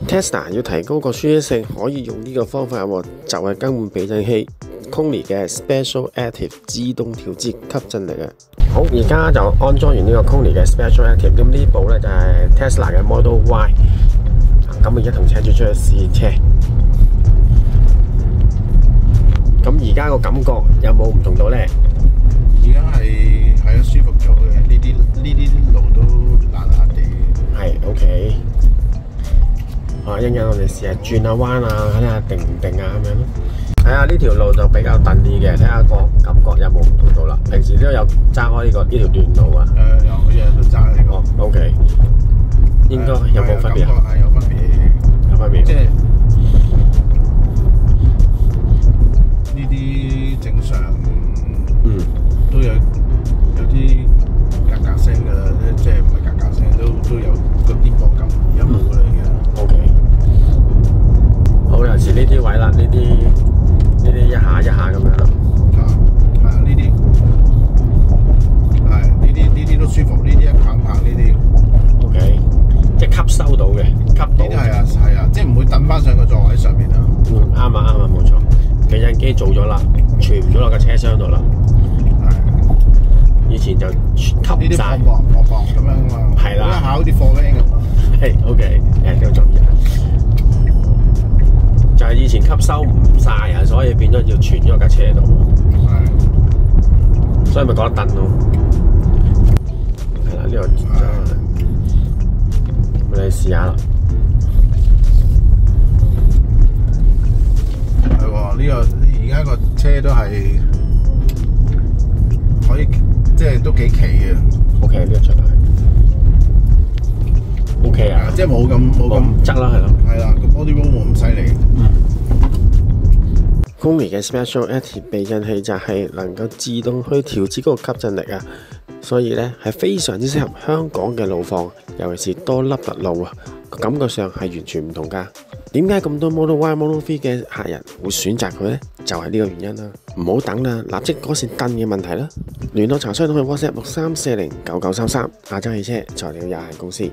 Tesla 要提高個舒適性，可以用呢個方法喎，就係更換避震器 Koni 嘅 Special Active 自動調節吸震力啊！好，而家就安裝完呢個 Koni 嘅 Special Active，咁呢部咧就係 Tesla 嘅 Model Y。咁而家同車主出去試車，咁而家個感覺有冇唔同到咧？而家係啊舒服咗嘅，呢啲路都爛爛地。係 OK。一陣間我哋試下轉下彎啊，睇下定唔定啊咁樣咯。睇下呢條路就比較頓啲嘅，睇下個感覺有冇唔同到啦。平時都有揸開呢條段路啊。我日日都揸呢個。OK。應該有冇分別啊？係有分別。有分別。即係呢啲正常。都有啲格格聲㗎啦，即係唔係格格聲，都有個顛簸感，而家冇㗎啦已經。OK。好，尤其是呢啲位啦，呢啲一下一下咁樣咯。係啊，呢啲都舒服，呢啲一棒棒呢啲。OK。即係吸收到嘅，吸到。呢啲係啊，即係唔會等翻上個座位上面啦。啱啊，冇錯。避震機做咗啦，傳咗落個車廂度啦。以前就吸晒，呢啲薄咁樣啊嘛，係啦，考啲貨 van 咁啊。係 OK， 呢個重要。就係以前吸收唔晒啊，所以變咗要傳咗架車度。係，所以咪覺得蹬咯。係啦，呢個咁你試下啦。係喎，呢個而家個車都係可以。即係都幾企嘅 ，OK 呢個出嚟 ，OK 啊，即係冇咁側啦，係咯，係啦，個 body roll 冇咁犀利。Koni 嘅 Special Active 避震器就係能夠自動去調節嗰個吸震力啊，所以咧係非常之適合香港嘅路況，尤其是多凹凸路啊，感覺上係完全唔同㗎。點解咁多 Model Y、Model 3嘅客人會選擇佢呢？就係呢個原因啦！唔好等啦，立即改善燈嘅問題啦！聯絡查詢可以 WhatsApp 63409933亞洲汽車材料有限公司。